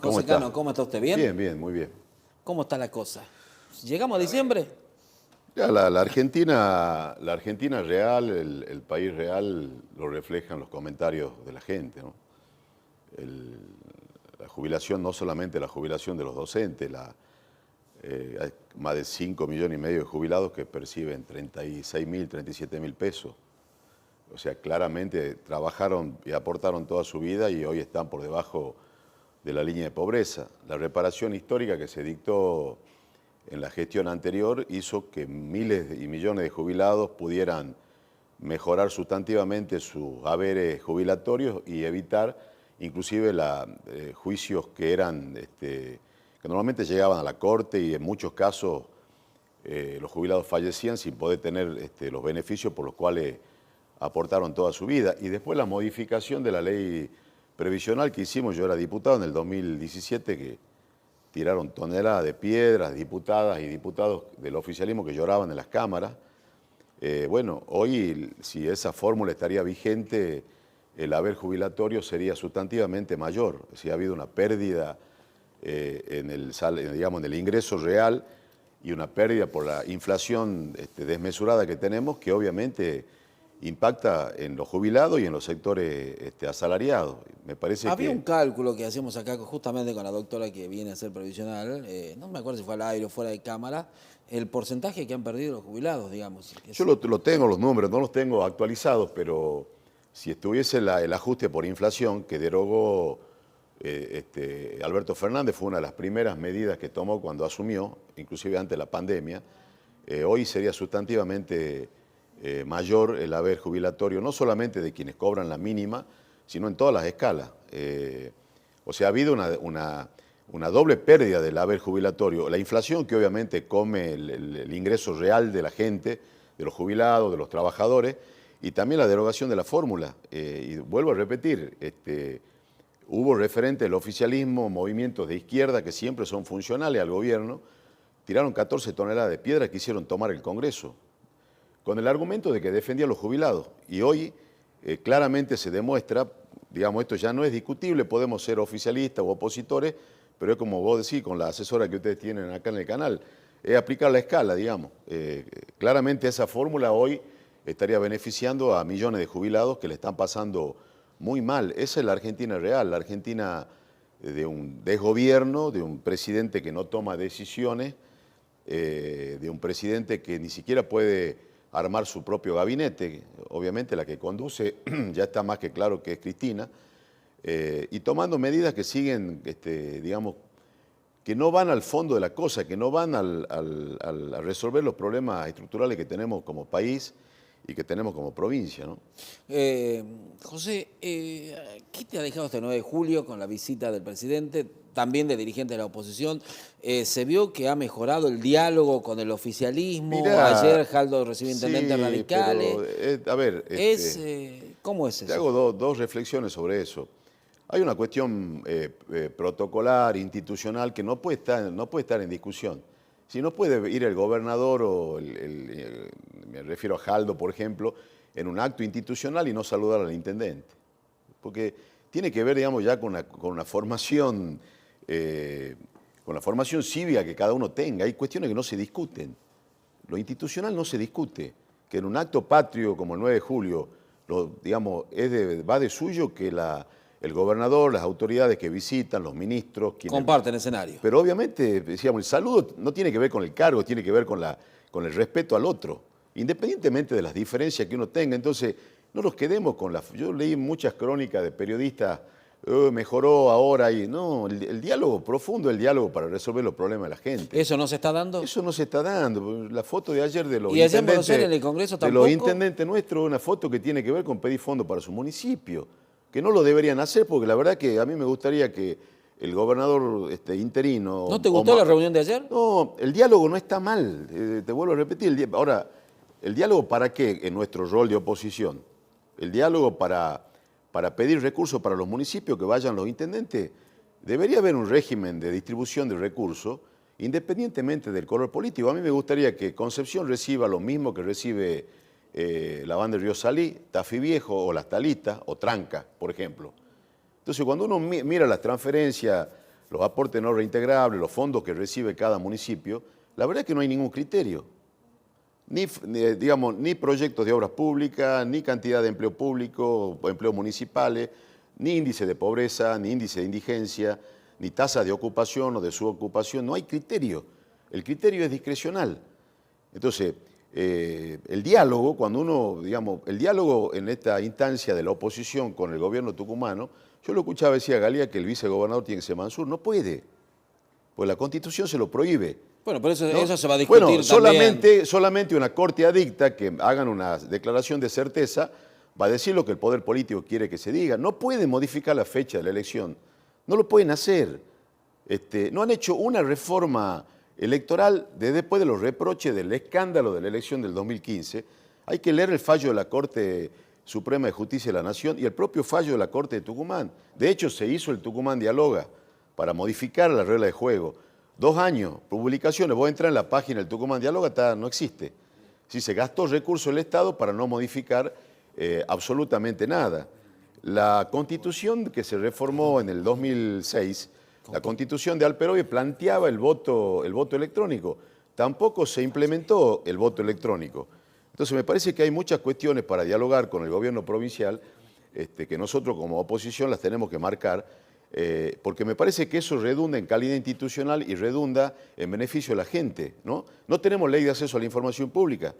¿Cómo José está? Cano, ¿cómo está usted? ¿Bien? Bien, bien, muy bien. ¿Cómo está la cosa? ¿Llegamos a diciembre? Ya la Argentina real, el país real, lo reflejan los comentarios de la gente, ¿no? El- la jubilación, no solamente la jubilación de los docentes, hay más de 5,5 millones de jubilados que perciben 36.000, 37.000 pesos. O sea, claramente trabajaron y aportaron toda su vida y hoy están por debajo de la línea de pobreza. La reparación histórica que se dictó en la gestión anterior hizo que miles y millones de jubilados pudieran mejorar sustantivamente sus haberes jubilatorios y evitar inclusive juicios que que normalmente llegaban a la corte y en muchos casos los jubilados fallecían sin poder tener los beneficios por los cuales aportaron toda su vida. Y después la modificación de la ley previsional que hicimos, yo era diputado en el 2017, que tiraron toneladas de piedras, diputadas y diputados del oficialismo que lloraban en las cámaras. Bueno, hoy si esa fórmula estaría vigente, el haber jubilatorio sería sustantivamente mayor. Si ha habido una pérdida digamos, en el ingreso real y una pérdida por la inflación desmesurada que tenemos, que obviamente impacta en los jubilados y en los sectores asalariados. Me parece Había que... un cálculo que hacíamos acá justamente con la doctora que viene a ser previsional, no me acuerdo si fue al aire o fuera de cámara, el porcentaje que han perdido los jubilados, digamos. Yo lo tengo los números, no los tengo actualizados, pero si estuviese el ajuste por inflación que derogó Alberto Fernández, fue una de las primeras medidas que tomó cuando asumió, inclusive antes de la pandemia, hoy sería sustantivamente mayor el haber jubilatorio, no solamente de quienes cobran la mínima, sino en todas las escalas. O sea, ha habido una doble pérdida del haber jubilatorio. La inflación que obviamente come el ingreso real de la gente, de los jubilados, de los trabajadores, y también la derogación de la fórmula. Y vuelvo a repetir, hubo referentes del oficialismo, movimientos de izquierda que siempre son funcionales al gobierno, tiraron 14 toneladas de piedra que hicieron tomar el Congreso, con el argumento de que defendían a los jubilados. Y hoy claramente se demuestra, digamos, esto ya no es discutible, podemos ser oficialistas u opositores, pero es como vos decís, con la asesora que ustedes tienen acá en el canal, es aplicar la escala, digamos. Claramente esa fórmula hoy estaría beneficiando a millones de jubilados que le están pasando muy mal. Esa es la Argentina real, la Argentina de un desgobierno, de un presidente que no toma decisiones, de un presidente que ni siquiera puede armar su propio gabinete. Obviamente la que conduce ya está más que claro que es Cristina, y tomando medidas que siguen, digamos, que no van al fondo de la cosa, que no van a resolver los problemas estructurales que tenemos como país y que tenemos como provincia, ¿no? José, ¿qué te ha dejado este 9 de julio con la visita del presidente, también de dirigentes de la oposición? Se vio que ha mejorado el diálogo con el oficialismo. Mirá, Ayer Jaldo recibió intendentes sí, radicales. pero, a ver, ¿Cómo es te eso? hago dos reflexiones sobre eso. Hay una cuestión protocolar, institucional, que no puede estar en discusión. Si no puede ir el gobernador me refiero a Jaldo, por ejemplo, en un acto institucional y no saludar al intendente. Porque tiene que ver, digamos, ya con una formación, con la formación cívica que cada uno tenga. Hay cuestiones que no se discuten. Lo institucional no se discute. Que en un acto patrio como el 9 de julio, digamos, va de suyo que el gobernador, las autoridades que visitan, los ministros... Comparten escenario. Pero obviamente, decíamos, el saludo no tiene que ver con el cargo, tiene que ver con el respeto al otro, independientemente de las diferencias que uno tenga. Entonces, no nos quedemos con Yo leí muchas crónicas de periodistas, mejoró ahora y... No, el diálogo profundo, el diálogo para resolver los problemas de la gente. ¿Eso no se está dando? Eso no se está dando. La foto de ayer de los ¿Y allá en Buenos intendentes... Aires, en el Congreso, De los tampoco? intendentes nuestros, una foto que tiene que ver con pedir fondos para su municipio, que no lo deberían hacer, porque la verdad que a mí me gustaría que el gobernador interino... ¿No te gustó la reunión de ayer? No, el diálogo no está mal, te vuelvo a repetir. Ahora, ¿el diálogo para qué en nuestro rol de oposición? El diálogo para pedir recursos para los municipios, que vayan los intendentes. Debería haber un régimen de distribución de recursos independientemente del color político. A mí me gustaría que Concepción reciba lo mismo que recibe la banda de Río Salí, Tafí Viejo o Las Talitas o Tranca, por ejemplo. Entonces, cuando uno mira las transferencias los aportes no reintegrables, los fondos que recibe cada municipio, la verdad es que no hay ningún criterio. Digamos, ni proyectos de obras públicas, ni cantidad de empleo público o empleos municipales, ni índice de pobreza, ni índice de indigencia, ni tasa de ocupación o de subocupación. No hay criterio. El criterio es discrecional. Entonces, el diálogo, cuando uno, digamos, el diálogo en esta instancia de la oposición con el gobierno tucumano, yo lo escuchaba, decía Galía, que el vicegobernador tiene que ser Mansur. No puede, pues la Constitución se lo prohíbe. Bueno, por eso, ¿no? eso se va a discutir bueno, también. solamente una corte adicta que hagan una declaración de certeza va a decir lo que el poder político quiere que se diga. No pueden modificar la fecha de la elección. No lo pueden hacer. No han hecho una reforma electoral después de los reproches del escándalo de la elección del 2015. Hay que leer el fallo de la Corte Suprema de Justicia de la Nación y el propio fallo de la Corte de Tucumán. De hecho, se hizo el Tucumán Dialoga para modificar la regla de juego. 2 años, publicaciones, vos entras en la página del Tucumán Dialoga, no existe. Si se gastó recursos del Estado para no modificar absolutamente nada. La Constitución que se reformó en el 2006, la Constitución de Alperovie planteaba el voto electrónico. Tampoco se implementó el voto electrónico. Entonces me parece que hay muchas cuestiones para dialogar con el gobierno provincial que nosotros como oposición las tenemos que marcar, porque me parece que eso redunda en calidad institucional y redunda en beneficio de la gente, ¿no? No tenemos ley de acceso a la información pública.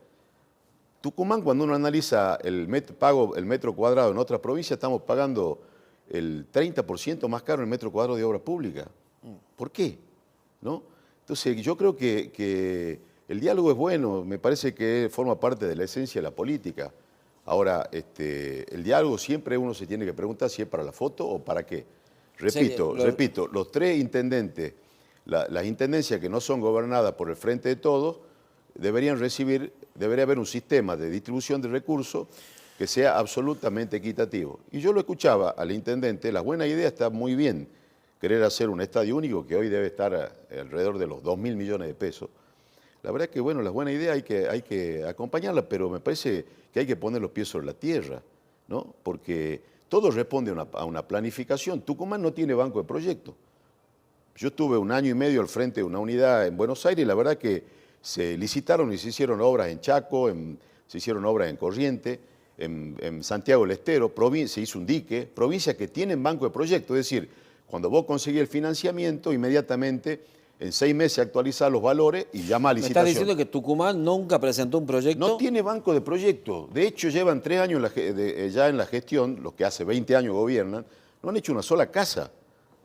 Tucumán, cuando uno analiza el metro cuadrado en otras provincias, estamos pagando el 30% más caro el metro cuadrado de obra pública. ¿Por qué? ¿No? Entonces, yo creo que el diálogo es bueno, me parece que forma parte de la esencia de la política. Ahora, el diálogo siempre uno se tiene que preguntar si es para la foto o para qué. Repito, los 3 intendentes, las intendencias que no son gobernadas por el Frente de Todos, debería haber un sistema de distribución de recursos que sea absolutamente equitativo. Y yo lo escuchaba al intendente, la buena idea está muy bien, querer hacer un estadio único que hoy debe estar alrededor de los 2.000 millones de pesos. La verdad es que, bueno, la buena idea hay que acompañarla, pero me parece que hay que poner los pies sobre la tierra, ¿no? Porque todo responde a una planificación. Tucumán no tiene banco de proyectos. Yo estuve 1 año y medio al frente de una unidad en Buenos Aires y la verdad que se licitaron y se hicieron obras en Chaco, se hicieron obras en Corrientes, en Santiago del Estero, se hizo un dique, provincias que tienen banco de proyectos, es decir, cuando vos conseguís el financiamiento, inmediatamente en 6 meses actualizás los valores y llama a ¿Me licitación. estás diciendo que Tucumán nunca presentó un proyecto? No tiene banco de proyectos, de hecho llevan 3 años ya en la gestión, los que hace 20 años gobiernan, no han hecho una sola casa.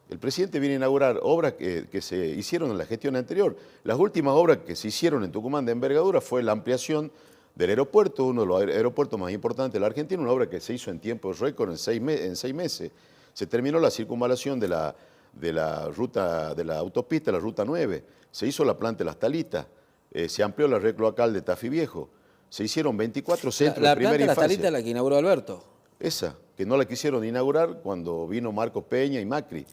El presidente viene a inaugurar obras que se hicieron en la gestión anterior. Las últimas obras que se hicieron en Tucumán de envergadura fue la ampliación del aeropuerto, uno de los aeropuertos más importantes de la Argentina, una obra que se hizo en tiempos récord, en 6 meses. Se terminó la circunvalación de la autopista, la Ruta 9. Se hizo la planta de Las Talitas. Se amplió la red cloacal de Tafí Viejo. Se hicieron 24 centros de primera infancia. La planta de Las Talitas la que inauguró Alberto. Esa, que no la quisieron inaugurar cuando vino Marcos Peña y Macri.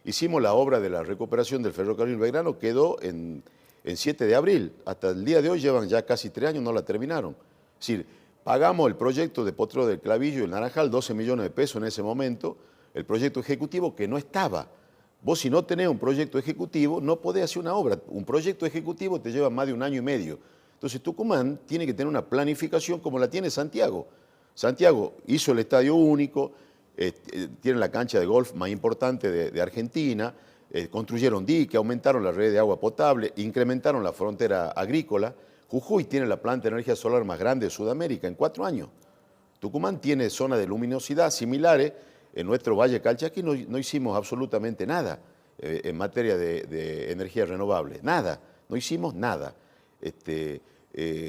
Hicimos la obra de la recuperación del ferrocarril Belgrano, quedó en 7 de abril. Hasta el día de hoy llevan ya casi 3 años, no la terminaron. Es decir, pagamos el proyecto de Potrero del Clavillo y el Naranjal, 12 millones de pesos en ese momento, el proyecto ejecutivo que no estaba. Vos si no tenés un proyecto ejecutivo, no podés hacer una obra. Un proyecto ejecutivo te lleva más de 1 año y medio. Entonces Tucumán tiene que tener una planificación como la tiene Santiago. Santiago hizo el estadio único, tiene la cancha de golf más importante de Argentina, construyeron dique, aumentaron la red de agua potable, incrementaron la frontera agrícola. Jujuy tiene la planta de energía solar más grande de Sudamérica en 4 años. Tucumán tiene zonas de luminosidad similares. En nuestro Valle Calchaquí no hicimos absolutamente nada en materia de energía renovable. Nada, no hicimos nada.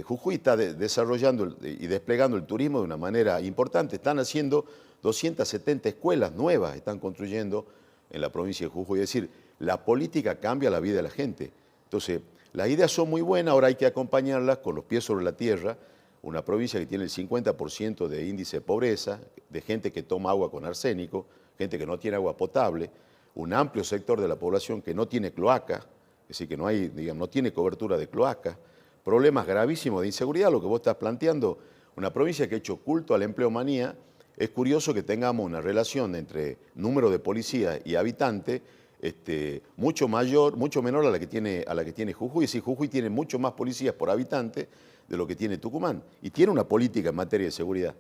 Jujuy está desarrollando y desplegando el turismo de una manera importante. Están haciendo 270 escuelas nuevas, están construyendo en la provincia de Jujuy. Es decir, la política cambia la vida de la gente. Entonces, las ideas son muy buenas, ahora hay que acompañarlas con los pies sobre la tierra. Una provincia que tiene el 50% de índice de pobreza, de gente que toma agua con arsénico, gente que no tiene agua potable, un amplio sector de la población que no tiene cloaca, es decir, que no tiene cobertura de cloaca, problemas gravísimos de inseguridad, lo que vos estás planteando, una provincia que ha hecho culto a la empleomanía. Es curioso que tengamos una relación entre número de policías y habitantes mucho mayor, mucho menor a la que tiene Jujuy. Es decir, Jujuy tiene mucho más policías por habitante de lo que tiene Tucumán. Y tiene una política en materia de seguridad.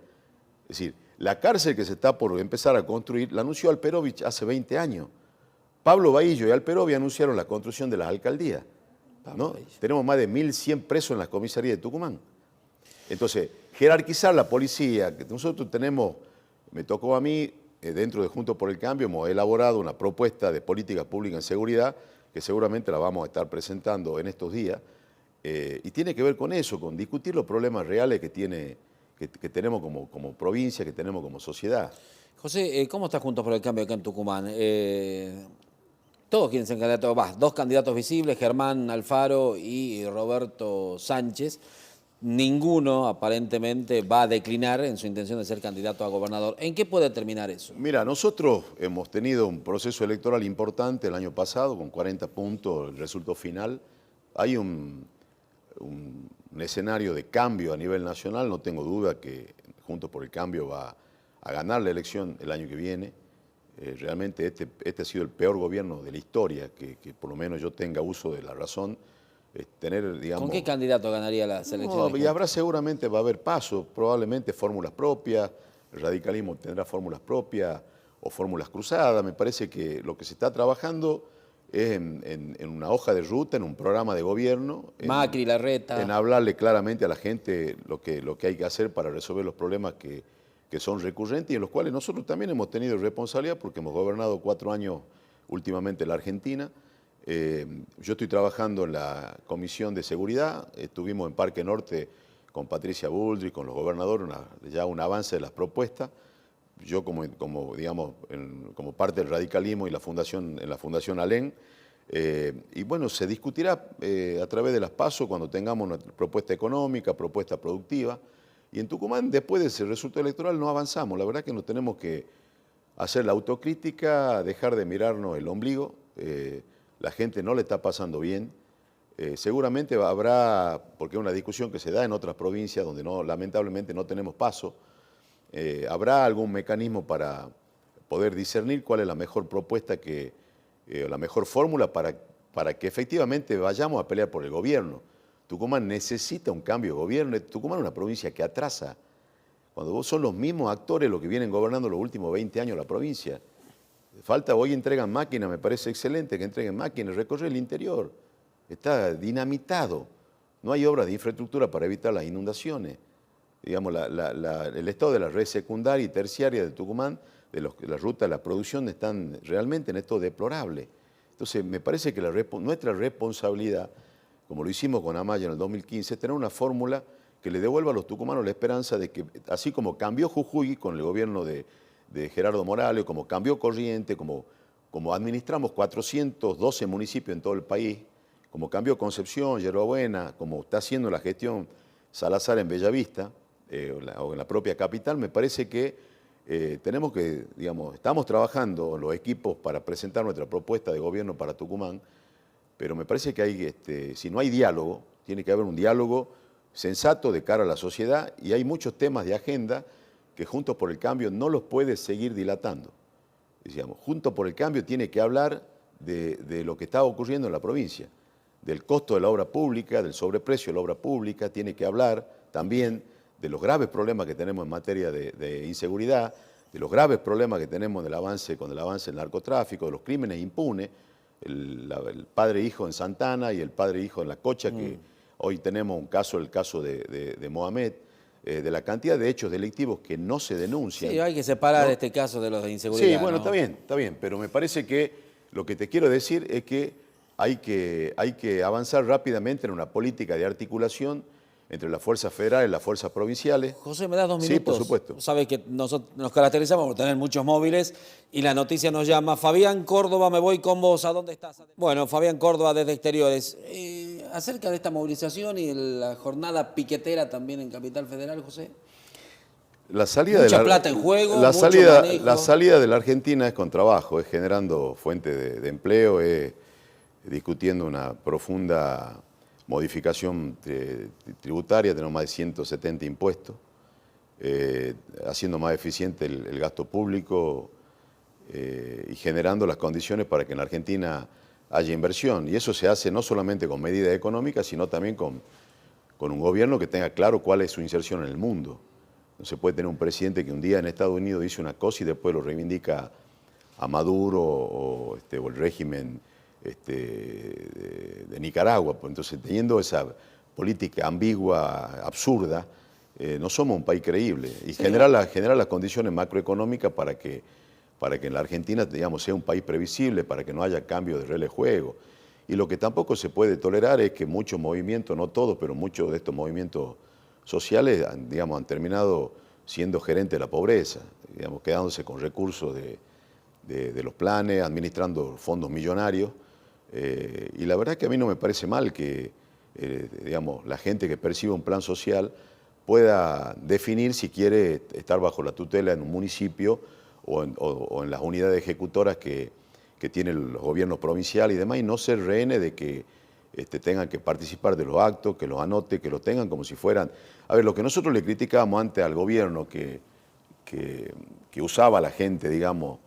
Es decir, la cárcel que se está por empezar a construir la anunció Alperovich hace 20 años. Pablo Bahillo y Alperovich anunciaron la construcción de las alcaldías, ¿no? Tenemos más de 1.100 presos en las comisarías de Tucumán. Entonces, jerarquizar la policía, que nosotros tenemos, me tocó a mí, dentro de Juntos por el Cambio, hemos elaborado una propuesta de política pública en seguridad, que seguramente la vamos a estar presentando en estos días, y tiene que ver con eso, con discutir los problemas reales que tenemos como provincia, que tenemos como sociedad. José, ¿cómo está Juntos por el Cambio acá en Tucumán? Todos quieren ser candidatos, dos candidatos visibles, Germán Alfaro y Roberto Sánchez. Ninguno aparentemente va a declinar en su intención de ser candidato a gobernador. ¿En qué puede terminar eso? Mira, nosotros hemos tenido un proceso electoral importante el año pasado, con 40 puntos, el resultado final. Hay un escenario de cambio a nivel nacional, no tengo duda que Juntos por el Cambio va a ganar la elección el año que viene. Realmente este ha sido el peor gobierno de la historia, que por lo menos yo tenga uso de la razón. Tener, digamos, ¿Con qué candidato ganaría las elecciones? No, y habrá seguramente, va a haber pasos, probablemente fórmulas propias, el radicalismo tendrá fórmulas propias o fórmulas cruzadas. Me parece que lo que se está trabajando es en una hoja de ruta, en un programa de gobierno. Macri, Larreta. En hablarle claramente a la gente lo que hay que hacer para resolver los problemas que son recurrentes y en los cuales nosotros también hemos tenido responsabilidad porque hemos gobernado 4 años últimamente la Argentina. Yo estoy trabajando en la Comisión de Seguridad, estuvimos en Parque Norte con Patricia Bullrich, con los gobernadores, ya un avance de las propuestas. Yo digamos, como parte del radicalismo y en la Fundación Alén. Y bueno, se discutirá a través de las PASO cuando tengamos una propuesta económica, propuesta productiva. Y en Tucumán, después de ese resultado electoral, no avanzamos. La verdad que nos tenemos que hacer la autocrítica, dejar de mirarnos el ombligo. La gente no le está pasando bien. Seguramente habrá, porque es una discusión que se da en otras provincias donde lamentablemente no tenemos paso, habrá algún mecanismo para poder discernir cuál es la mejor propuesta, la mejor fórmula para que efectivamente vayamos a pelear por el gobierno. Tucumán necesita un cambio de gobierno. Tucumán es una provincia que atrasa. Cuando son los mismos actores los que vienen gobernando los últimos 20 años la provincia. Falta, hoy entregan máquinas, me parece excelente que entreguen máquinas, recorrer el interior. Está dinamitado. No hay obras de infraestructura para evitar las inundaciones. Digamos, el estado de la red secundaria y terciaria de Tucumán, la ruta de la producción, están realmente en estado deplorable. Entonces, me parece que nuestra responsabilidad, como lo hicimos con Amaya en el 2015, es tener una fórmula que le devuelva a los tucumanos la esperanza de que, así como cambió Jujuy con el gobierno de Gerardo Morales, como cambió Corrientes, como administramos 412 municipios en todo el país, como cambió Concepción, Yerbabuena, como está haciendo la gestión Salazar en Bellavista, o en la propia capital, me parece que tenemos que, digamos, estamos trabajando en los equipos para presentar nuestra propuesta de gobierno para Tucumán, pero me parece que si no hay diálogo, tiene que haber un diálogo sensato de cara a la sociedad y hay muchos temas de agenda que Juntos por el Cambio no los puede seguir dilatando. Decíamos, Juntos por el Cambio tiene que hablar de lo que está ocurriendo en la provincia, del costo de la obra pública, del sobreprecio de la obra pública, tiene que hablar también de los graves problemas que tenemos en materia de inseguridad, de los graves problemas que tenemos con el avance del narcotráfico, de los crímenes impunes, el padre e hijo en Santana y el padre e hijo en La Cocha, que hoy tenemos el caso de Mohamed, de la cantidad de hechos delictivos que no se denuncian. Sí, hay que separar, ¿no?, este caso de los de inseguridad. Sí, bueno, ¿no? está bien, pero me parece que lo que te quiero decir es que hay que avanzar rápidamente en una política de articulación entre las fuerzas federales y las fuerzas provinciales. José, ¿me das 2 minutos? Sí, por supuesto. Sabes que nosotros nos caracterizamos por tener muchos móviles y la noticia nos llama. Fabián Córdoba, me voy con vos. ¿A dónde estás? Bueno, Fabián Córdoba desde Exteriores. Acerca de esta movilización y la jornada piquetera también en Capital Federal, José. Mucha plata en juego, la salida de la Argentina es con trabajo, es generando fuentes de empleo, es discutiendo una profunda modificación tributaria, tenemos más de 170 impuestos, haciendo más eficiente el gasto público, y generando las condiciones para que en la Argentina haya inversión. Y eso se hace no solamente con medidas económicas, sino también con un gobierno que tenga claro cuál es su inserción en el mundo. No se puede tener un presidente que un día en Estados Unidos dice una cosa y después lo reivindica a Maduro o el régimen de Nicaragua. Pues entonces, teniendo esa política ambigua, absurda, no somos un país creíble. Y sí, generar las condiciones macroeconómicas para que en la Argentina, digamos, sea un país previsible, para que no haya cambio de reglas de juego. Y lo que tampoco se puede tolerar es que muchos movimientos, no todos, pero muchos de estos movimientos sociales, digamos, han terminado siendo gerentes de la pobreza, digamos, quedándose con recursos de los planes, administrando fondos millonarios. Y la verdad es que a mí no me parece mal que, digamos, la gente que percibe un plan social pueda definir si quiere estar bajo la tutela en un municipio o en las unidades ejecutoras que tienen los gobiernos provinciales y demás, y no ser rehenes de que tengan que participar de los actos, que los anote, que los tengan como si fueran... A ver, lo que nosotros le criticábamos antes al gobierno que usaba a la gente, digamos,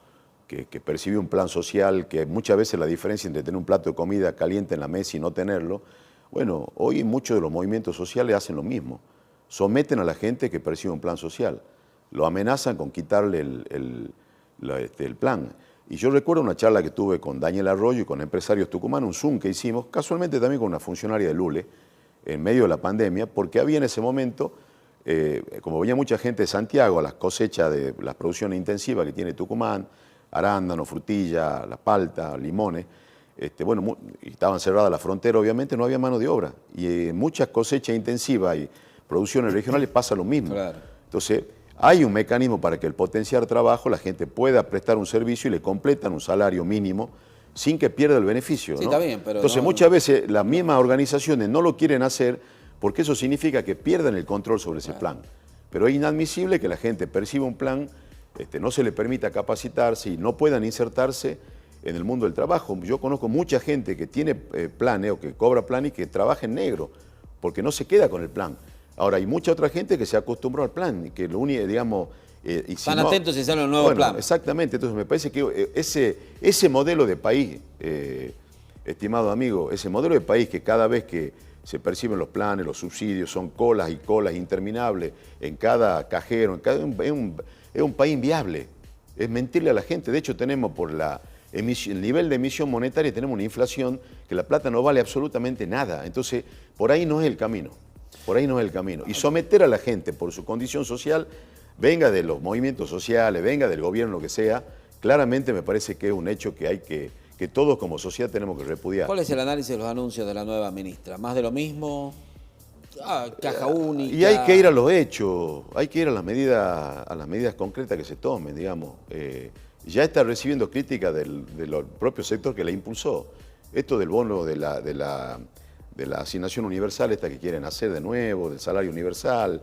que percibía un plan social, que muchas veces la diferencia entre tener un plato de comida caliente en la mesa y no tenerlo, bueno, hoy muchos de los movimientos sociales hacen lo mismo. Someten a la gente que percibe un plan social. Lo amenazan con quitarle el plan. Y yo recuerdo una charla que tuve con Daniel Arroyo y con empresarios tucumanos, un Zoom que hicimos, casualmente también con una funcionaria de Lule, en medio de la pandemia, porque había en ese momento, como venía mucha gente de Santiago a las cosechas de las producciones intensivas que tiene Tucumán, arándano, frutilla, la palta, limones, bueno, y estaban cerradas las fronteras, obviamente no había mano de obra. Y en muchas cosechas intensivas y producciones regionales pasa lo mismo. Claro. Entonces, hay un mecanismo para que al potenciar trabajo la gente pueda prestar un servicio y le completan un salario mínimo sin que pierda el beneficio. Sí, ¿no? Está bien, pero entonces, muchas veces las mismas organizaciones no lo quieren hacer porque eso significa que pierdan el control sobre ese plan. Pero es inadmisible que la gente perciba un plan, no se le permita capacitarse y no puedan insertarse en el mundo del trabajo. Yo conozco mucha gente que tiene planes o que cobra plan y que trabaja en negro porque no se queda con el plan. Ahora, hay mucha otra gente que se acostumbró al plan, que lo único, digamos... Están atentos si sale un nuevo plan. Exactamente, entonces me parece que ese modelo de país, estimado amigo, ese modelo de país que cada vez que se perciben los planes, los subsidios, son colas y colas interminables en cada cajero, es un país inviable, es mentirle a la gente. De hecho, tenemos por el nivel de emisión monetaria, tenemos una inflación que la plata no vale absolutamente nada. Entonces, por ahí no es el camino. Por ahí no es el camino. Y someter a la gente por su condición social, venga de los movimientos sociales, venga del gobierno, lo que sea, claramente me parece que es un hecho que todos como sociedad tenemos que repudiar. ¿Cuál es el análisis de los anuncios de la nueva ministra? ¿Más de lo mismo? Caja única. Y hay que ir a los hechos, hay que ir a las medidas concretas que se tomen, digamos. Ya está recibiendo críticas del propio sector que la impulsó. Esto del bono de la asignación universal, esta que quieren hacer de nuevo, del salario universal.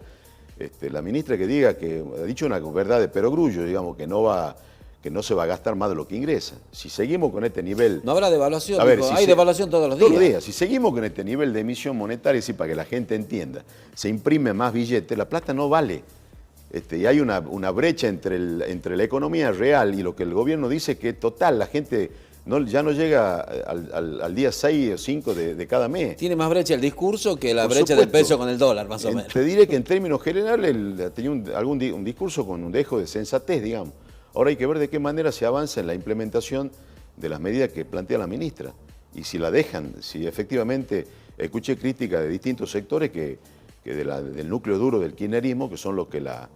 La ministra que diga que ha dicho una verdad de perogrullo, digamos, que no se va a gastar más de lo que ingresa. Si seguimos con este nivel... No habrá devaluación, hay devaluación todos los días. Todos los días. Si seguimos con este nivel de emisión monetaria, sí, para que la gente entienda, se imprime más billetes, la plata no vale. Y hay una brecha entre la economía real y lo que el gobierno dice que es total, la gente... ya no llega al día 6 o 5 de cada mes. Tiene más brecha el discurso que la brecha del peso con el dólar, más o menos. Te diré que en términos generales tenía un discurso con un dejo de sensatez, digamos. Ahora hay que ver de qué manera se avanza en la implementación de las medidas que plantea la ministra. Y si la dejan, si efectivamente escuché críticas de distintos sectores del núcleo duro del kirchnerismo, que son los que la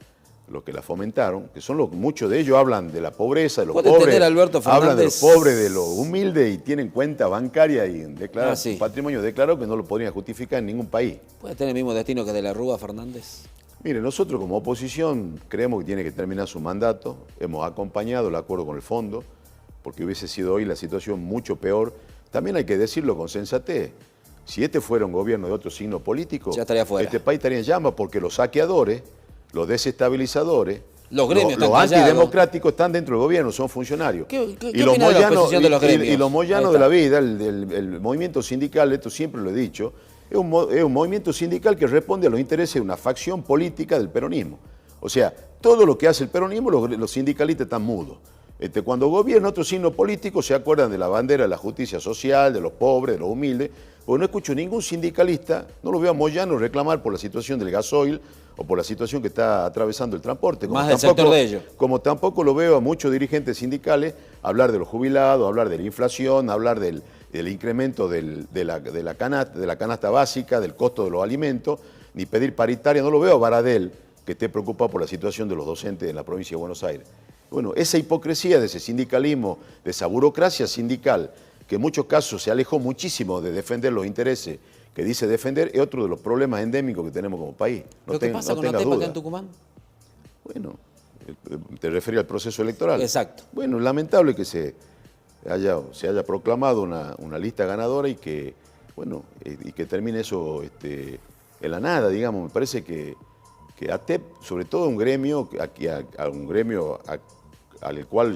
fomentaron, que son muchos de ellos hablan de la pobreza, de los pobres, hablan de los pobres, de los humildes y tienen cuenta bancaria y un patrimonio declarado que no lo podrían justificar en ningún país. ¿Puede tener el mismo destino que de la Rúa, Fernández? Mire, nosotros como oposición creemos que tiene que terminar su mandato, hemos acompañado el acuerdo con el fondo, porque hubiese sido hoy la situación mucho peor. También hay que decirlo con sensatez. Si este fuera un gobierno de otro signo político, ya estaría fuera. Este país estaría en llamas porque los saqueadores, los desestabilizadores, los antidemocráticos están dentro del gobierno, son funcionarios. ¿Qué opina de la posición de los gremios? Y los moyanos de la vida, el movimiento sindical, esto siempre lo he dicho, es un movimiento sindical que responde a los intereses de una facción política del peronismo. O sea, todo lo que hace el peronismo, los sindicalistas están mudos. Cuando gobierna otro signo político se acuerdan de la bandera de la justicia social, de los pobres, de los humildes, porque no escucho ningún sindicalista, no lo veo a Moyano reclamar por la situación del gasoil o por la situación que está atravesando el transporte. Más del sector de ellos. Como tampoco lo veo a muchos dirigentes sindicales hablar de los jubilados, hablar de la inflación, hablar del incremento de la canasta básica, del costo de los alimentos, ni pedir paritaria. No lo veo a Baradel, que esté preocupado por la situación de los docentes en la provincia de Buenos Aires. Bueno, esa hipocresía de ese sindicalismo, de esa burocracia sindical, que en muchos casos se alejó muchísimo de defender los intereses que dice defender, es otro de los problemas endémicos que tenemos como país. ¿Pero qué pasa con ATEP acá en Tucumán? Bueno, te refieres al proceso electoral. Exacto. Bueno, lamentable que se haya proclamado una lista ganadora y que, bueno, y que termine eso en la nada, digamos. Me parece que ATEP, sobre todo un gremio al cual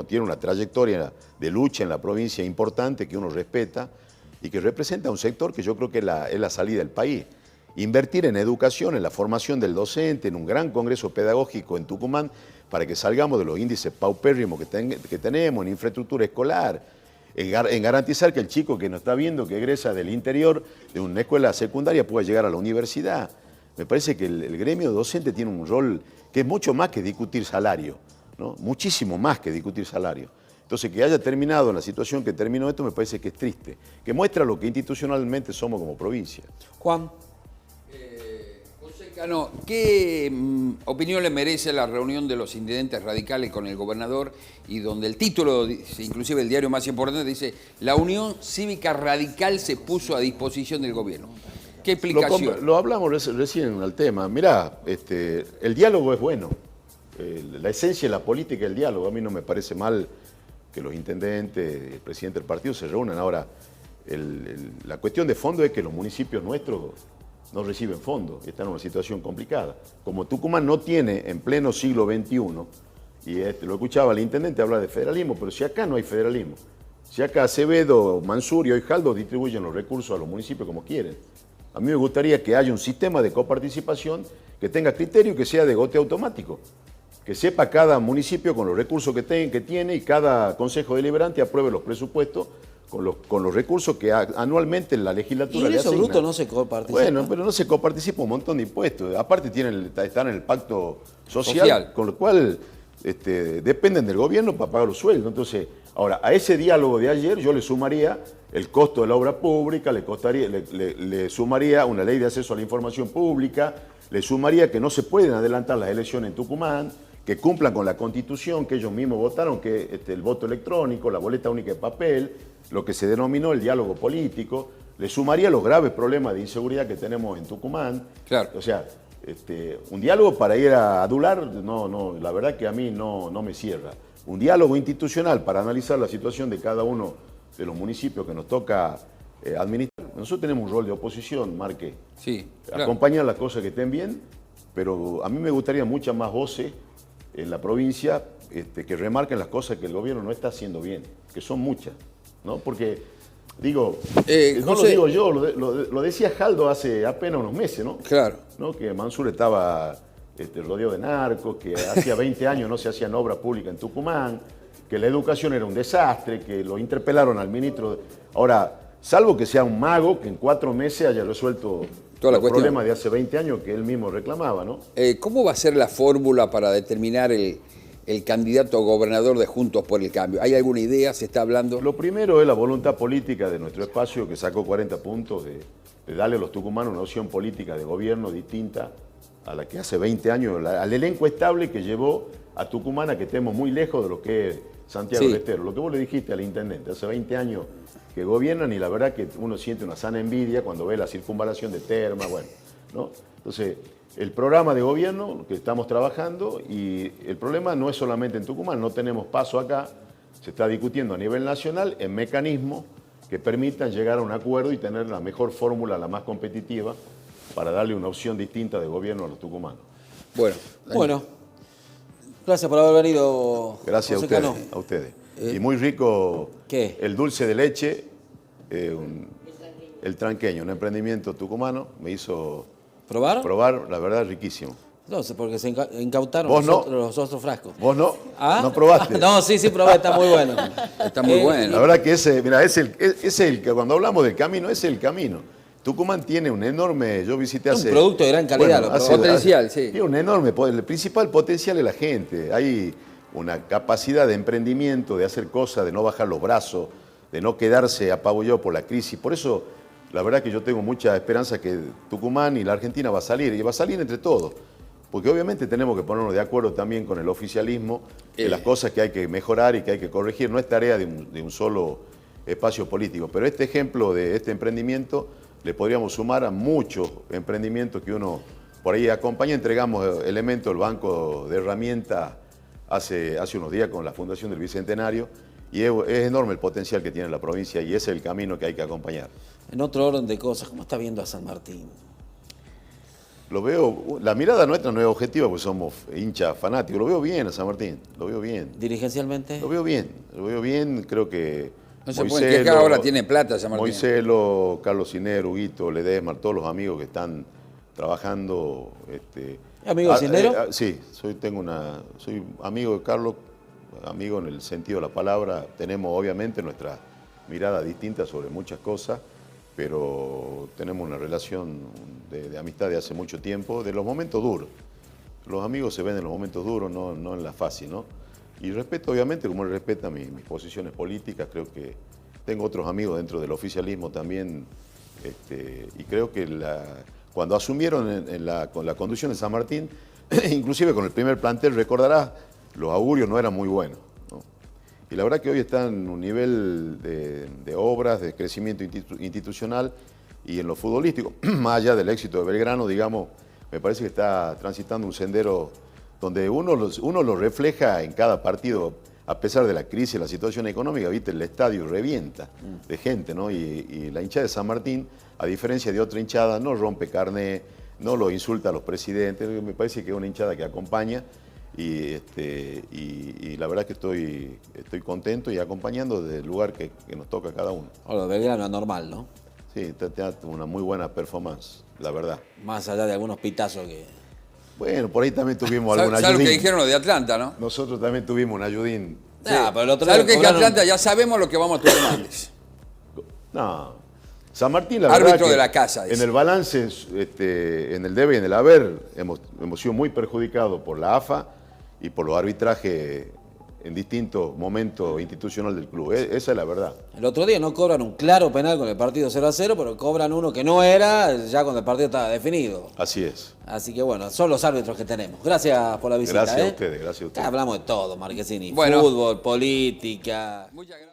tiene una trayectoria de lucha en la provincia importante, que uno respeta y que representa un sector que yo creo que es la salida del país. Invertir en educación, en la formación del docente, en un gran congreso pedagógico en Tucumán, para que salgamos de los índices paupérrimos que tenemos, en infraestructura escolar, en garantizar que el chico que nos está viendo, que egresa del interior de una escuela secundaria, pueda llegar a la universidad. Me parece que el gremio docente tiene un rol que es mucho más que discutir salario, ¿no? Muchísimo más que discutir salario. Entonces, que haya terminado en la situación que terminó esto me parece que es triste, que muestra lo que institucionalmente somos como provincia. Juan. José Cano, ¿qué opinión le merece la reunión de los intendentes radicales con el gobernador y donde el título, inclusive el diario más importante, dice «La Unión Cívica Radical se puso a disposición del gobierno»? ¿Qué explicación? Lo hablamos recién al tema. Mirá, el diálogo es bueno. La esencia de la política es el diálogo. A mí no me parece mal que los intendentes, el presidente del partido se reúnan. Ahora, la cuestión de fondo es que los municipios nuestros no reciben fondos, están en una situación complicada. Como Tucumán no tiene en pleno siglo XXI, y lo escuchaba el intendente hablar de federalismo, pero si acá no hay federalismo, si acá Acevedo, Mansurio y Jaldo distribuyen los recursos a los municipios como quieren. A mí me gustaría que haya un sistema de coparticipación que tenga criterio y que sea de goteo automático. Que sepa cada municipio con los recursos que tiene y cada consejo deliberante apruebe los presupuestos con los recursos que anualmente la legislatura le asigna. ¿Y en eso bruto no se coparticipa? Bueno, pero no se coparticipa un montón de impuestos. Aparte están en el pacto social. Con lo cual dependen del gobierno para pagar los sueldos. Entonces, ahora, a ese diálogo de ayer yo le sumaría el costo de la obra pública, le sumaría una ley de acceso a la información pública, le sumaría que no se pueden adelantar las elecciones en Tucumán, que cumplan con la Constitución que ellos mismos votaron, que el voto electrónico, la boleta única de papel, lo que se denominó el diálogo político, le sumaría los graves problemas de inseguridad que tenemos en Tucumán. Claro. O sea, un diálogo para ir a adular, no, la verdad que a mí no me cierra. Un diálogo institucional para analizar la situación de cada uno de los municipios que nos toca administrar. Nosotros tenemos un rol de oposición, Marque. Sí, claro. Acompañar las cosas que estén bien, pero a mí me gustaría muchas más voces en la provincia que remarquen las cosas que el gobierno no está haciendo bien, que son muchas, ¿no? Porque, digo, no lo digo yo, lo decía Jaldo hace apenas unos meses, ¿no? Claro. ¿No? Que Mansur estaba rodeado de narcos, que hacía 20 años no se hacían obras públicas en Tucumán, que la educación era un desastre, que lo interpelaron al ministro. Ahora, salvo que sea un mago que en 4 meses haya resuelto los problemas de hace 20 años que él mismo reclamaba, ¿no? ¿Cómo va a ser la fórmula para determinar el candidato a gobernador de Juntos por el Cambio? ¿Hay alguna idea? ¿Se está hablando? Lo primero es la voluntad política de nuestro espacio, que sacó 40 puntos, de darle a los tucumanos una opción política de gobierno distinta a la que hace 20 años, al elenco estable que llevó a Tucumán a que estemos muy lejos de lo que es Santiago del Estero. Lo que vos le dijiste al intendente, hace 20 años que gobiernan y la verdad que uno siente una sana envidia cuando ve la circunvalación de Terma, bueno, ¿no? Entonces, el programa de gobierno que estamos trabajando, y el problema no es solamente en Tucumán, no tenemos paso acá, se está discutiendo a nivel nacional en mecanismos que permitan llegar a un acuerdo y tener la mejor fórmula, la más competitiva, para darle una opción distinta de gobierno a los tucumanos. Bueno, gracias por haber venido. Gracias José Cano. a ustedes. Y muy rico. ¿Qué? El dulce de leche, el tranqueño, un emprendimiento tucumano, me hizo ¿Probar? probar, la verdad, riquísimo. No sé, porque se incautaron ¿Vos no? los otros frascos. ¿Vos no? ¿Ah? ¿No probaste? No, sí, probé, está muy bueno. Está muy bueno. La verdad que mira, cuando hablamos del camino, ese es el camino. Tucumán tiene un enorme, yo visité Un hace... producto de gran calidad, lo probé. Potencial, sí. Tiene un enorme, el principal potencial es la gente. Hay una capacidad de emprendimiento, de hacer cosas, de no bajar los brazos, de no quedarse apabullado por la crisis. Por eso, la verdad que yo tengo mucha esperanza que Tucumán y la Argentina va a salir, y va a salir entre todos. Porque obviamente tenemos que ponernos de acuerdo también con el oficialismo, de las cosas que hay que mejorar y que hay que corregir. No es tarea de un solo espacio político. Pero este ejemplo de este emprendimiento le podríamos sumar a muchos emprendimientos que uno por ahí acompaña. Entregamos elementos del banco de herramientas hace unos días con la Fundación del Bicentenario. Y es enorme el potencial que tiene la provincia y ese es el camino que hay que acompañar. En otro orden de cosas, ¿cómo está viendo a San Martín? Lo veo, la mirada nuestra no es objetiva porque somos hinchas fanáticos. Lo veo bien a San Martín, lo veo bien. ¿Dirigencialmente? Lo veo bien, creo que... No se pueden quejar, ahora tiene plata San Martín. Moiselo, Carlos Cinero, Huguito, Ledesma, todos los amigos que están trabajando. ¿Amigo de Cinero? Sí, soy amigo de Carlos, amigo en el sentido de la palabra. Tenemos obviamente nuestra mirada distinta sobre muchas cosas, pero tenemos una relación de amistad de hace mucho tiempo, de los momentos duros. Los amigos se ven en los momentos duros, no en la fácil, ¿no? Y respeto, obviamente, como él respeta mis posiciones políticas, creo que tengo otros amigos dentro del oficialismo también, y creo que cuando asumieron con la conducción de San Martín, inclusive con el primer plantel, recordarás, los augurios no eran muy buenos, ¿no? Y la verdad que hoy está en un nivel de obras, de crecimiento institucional y en lo futbolístico, más allá del éxito de Belgrano, digamos, me parece que está transitando un sendero donde uno lo refleja en cada partido, a pesar de la crisis, la situación económica, viste, el estadio revienta de gente, ¿no? Y la hinchada de San Martín, a diferencia de otra hinchada, no rompe carne, no lo insulta a los presidentes, me parece que es una hinchada que acompaña y la verdad que estoy contento y acompañando desde el lugar que nos toca a cada uno. Lo de Belgrano es normal, ¿no? Sí, tiene una muy buena performance, la verdad. Más allá de algunos pitazos que... Bueno, por ahí también tuvimos algún ¿Sabes ayudín. lo que dijeron los de Atlanta, no? Nosotros también tuvimos un ayudín. Pero el otro ¿Sabes lo que es que cobraron- Atlanta? Ya sabemos lo que vamos a tomar. No. San Martín, la Árbitro verdad que de la casa, dice. en el balance, en el debe y en el haber, hemos sido muy perjudicados por la AFA y por los arbitrajes en distintos momentos institucionales del club. Esa es la verdad. El otro día no cobran un claro penal con el partido 0-0, pero cobran uno que no era ya cuando el partido estaba definido. Así es. Así que bueno, son los árbitros que tenemos. Gracias por la visita. Gracias a ustedes, gracias a ustedes. Acá hablamos de todo, Marquesini. Bueno. Fútbol, política. Muchas gracias.